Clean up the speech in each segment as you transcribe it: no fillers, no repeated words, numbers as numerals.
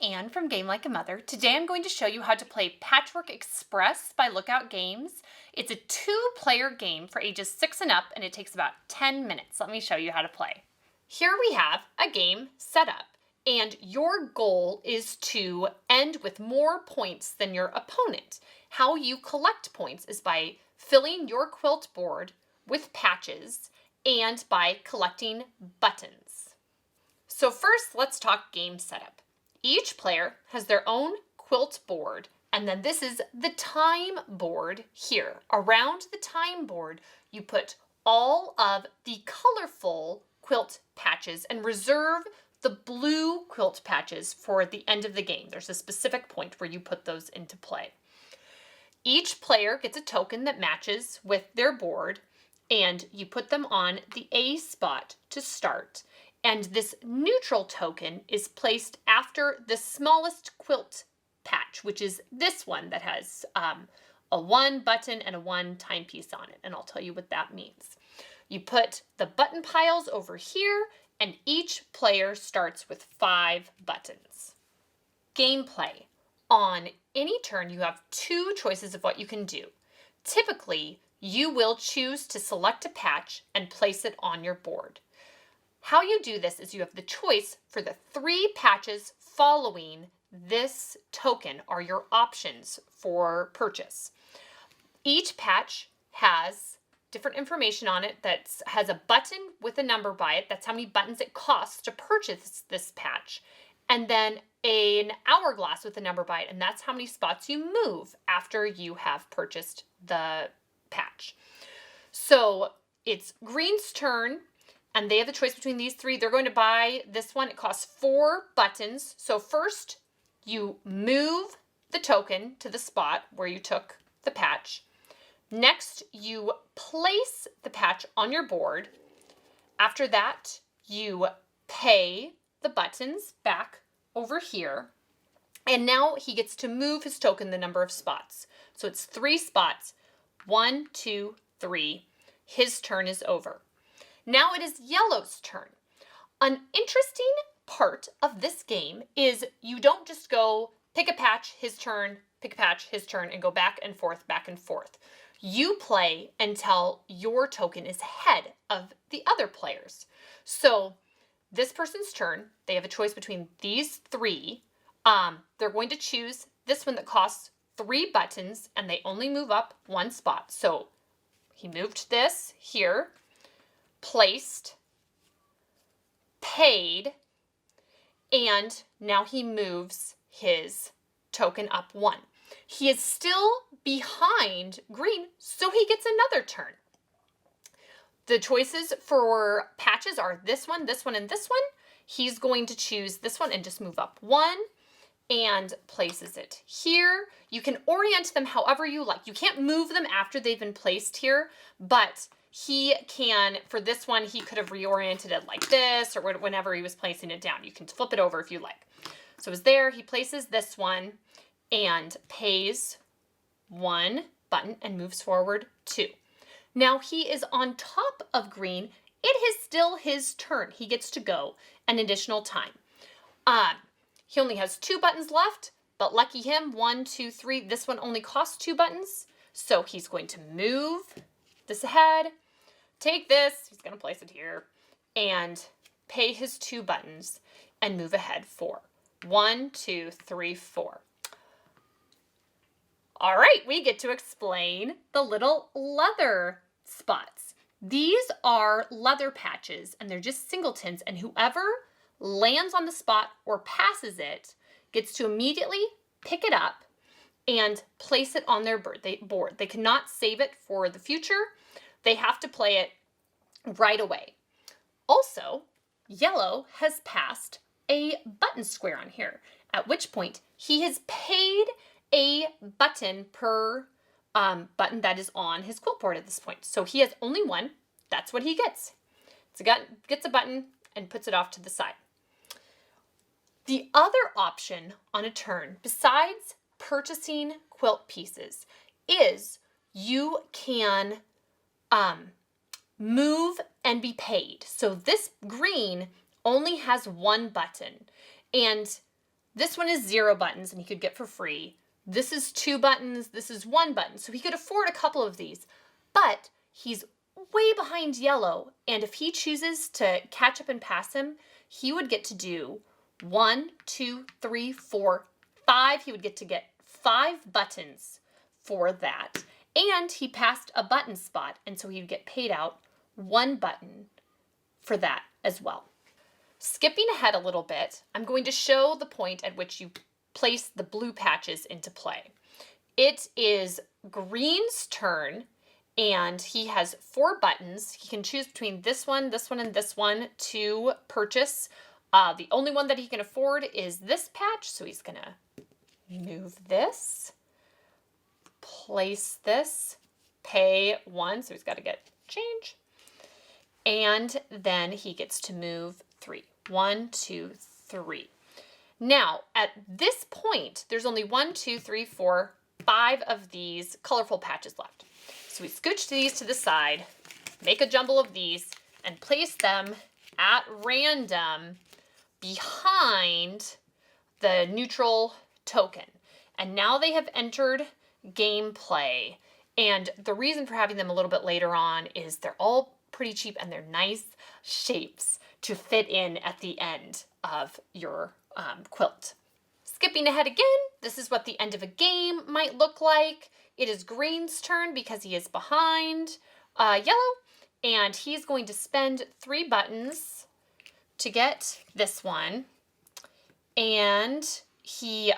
Anne from Game Like a Mother. Today I'm going to show you how to play Patchwork Express by Lookout Games. It's a 2-player game for ages 6 and up, and it takes about 10 minutes. Let me show you how to play. Here we have a game set up, and your goal is to end with more points than your opponent. How you collect points is by filling your quilt board with patches and by collecting buttons. So first, let's talk game setup. Each player has their own quilt board, and then this is the time board here. Around the time board, you put all of the colorful quilt patches and reserve the blue quilt patches for the end of the game. There's a specific point where you put those into play. Each player gets a token that matches with their board, and you put them on the A spot to start. And this neutral token is placed after the smallest quilt patch, which is this one that has a 1 button and a 1 timepiece on it. And I'll tell you what that means. You put the button piles over here, and each player starts with 5 buttons. Gameplay. On any turn, you have 2 choices of what you can do. Typically, you will choose to select a patch and place it on your board. How you do this is you have the choice for the 3 patches following this token are your options for purchase. Each patch has different information on it that has a button with a number by it. That's how many buttons it costs to purchase this patch. And then an hourglass with a number by it, and that's how many spots you move after you have purchased the patch. So it's green's turn, and they have the choice between these 3. They're going to buy this one. It costs 4 buttons. So first, you move the token to the spot where you took the patch. Next, you place the patch on your board. After that, you pay the buttons back over here. And now he gets to move his token the number of spots. So it's 3 spots. 1, 2, 3. His turn is over. Now it is yellow's turn. An interesting part of this game is you don't just go pick a patch, his turn, pick a patch, his turn, and go back and forth, back and forth. You play until your token is ahead of the other players. So this person's turn, they have a choice between these 3. They're going to choose this one that costs 3 buttons, and they only move up 1 spot. So he moved this here, placed, paid, and now he moves his token up 1. He is still behind green, so he gets another turn. The choices for patches are this one, and this one. He's going to choose this one and just move up 1 and places it here. You can orient them however you like. You can't move them after they've been placed here, but he can, for this one, he could have reoriented it like this or whenever he was placing it down. You can flip it over if you like. So it's there, he places this one and pays 1 button and moves forward 2. Now he is on top of green. It is still his turn. He gets to go an additional time. He only has 2 buttons left, but lucky him, 1, 2, 3. This one only costs 2 buttons. So he's going to move this ahead, take this, he's going to place it here, and pay his 2 buttons and move ahead 4. 1, 2, 3, 4. All right, we get to explain the little leather spots. These are leather patches, and they're just singletons, and whoever lands on the spot or passes it gets to immediately pick it up and place it on their board. They cannot save it for the future. They have to play it right away. Also, yellow has passed a button square on here, at which point he has paid a button per button that is on his quilt board at this point. So he has only 1. That's what he gets. So gets a button and puts it off to the side. The other option on a turn, besides purchasing quilt pieces, is you can move and be paid. So this green only has 1 button, and This one is 0 buttons and he could get for free. This is 2 buttons, this is 1 button. So he could afford a couple of these, but he's way behind yellow. And if he chooses to catch up and pass him, he would get to do 1, 2, 3, 4, 5. He would get to get 5 buttons for that. And he passed a button spot, and so he'd get paid out 1 button for that as well. Skipping ahead a little bit, I'm going to show the point at which you place the blue patches into play. It is Green's turn, and he has 4 buttons. He can choose between this one, and this one to purchase. The only one that he can afford is this patch, so he's gonna move this, place this, pay 1, so he's got to get change, and then he gets to move 3. 1, 2, 3. Now, at this point, there's only 1, 2, 3, 4, 5 of these colorful patches left. So we scooch these to the side, make a jumble of these, and place them at random behind the neutral token. And now they have entered gameplay. And the reason for having them a little bit later on is they're all pretty cheap and they're nice shapes to fit in at the end of your quilt. Skipping ahead again, this is what the end of a game might look like. It is Green's turn because he is behind yellow, and he's going to spend 3 buttons to get this one, and he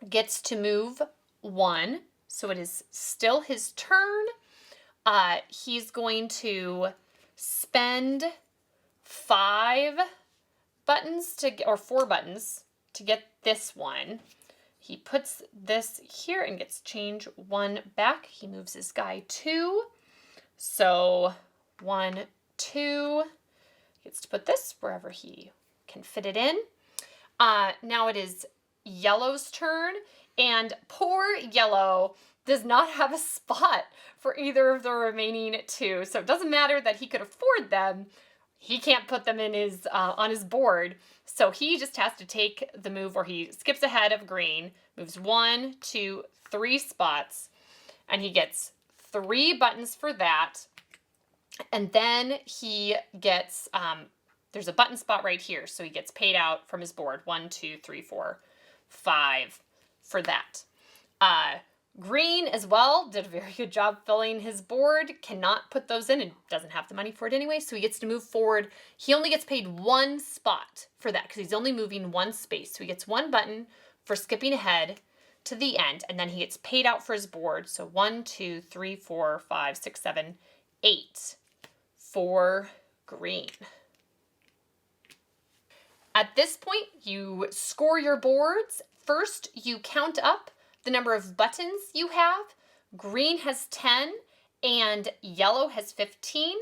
gets to move 1, so it is still his turn. He's going to spend 5 buttons or 4 buttons to get this one. He puts this here and gets change 1 back. He moves his guy 2. So 1, 2, gets to put this wherever he can fit it in. Now it is yellow's turn, and poor yellow does not have a spot for either of the remaining 2. So it doesn't matter that he could afford them. He can't put them in his on his board. So he just has to take the move where he skips ahead of Green, moves 1, 2, 3 spots, and he gets 3 buttons for that. And then he gets, there's a button spot right here. So he gets paid out from his board, 1, 2, 3, 4, 5 for that. Green as well did a very good job filling his board, cannot put those in and doesn't have the money for it anyway, so he gets to move forward. He only gets paid 1 spot for that because he's only moving 1 space. So he gets 1 button for skipping ahead to the end, and then he gets paid out for his board. So 1, 2, 3, 4, 5, 6, 7, 8 for Green. At this point, you score your boards. First, you count up the number of buttons you have. Green has 10 and yellow has 15,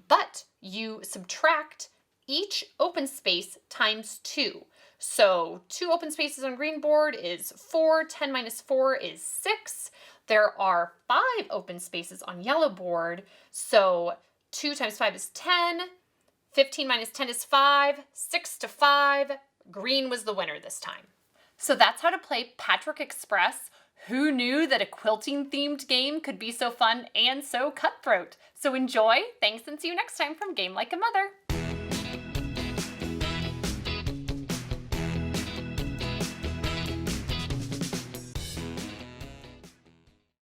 but you subtract each open space times 2. So 2 open spaces on green board is 4, 10 minus 4 is 6. There are 5 open spaces on yellow board, so 2 times 5 is 10, 15 minus 10 is 5, 6 to 5. Green was the winner this time. So that's how to play Patchwork Express. Who knew that a quilting themed game could be so fun and so cutthroat? So enjoy, thanks, and see you next time from Game Like a Mother.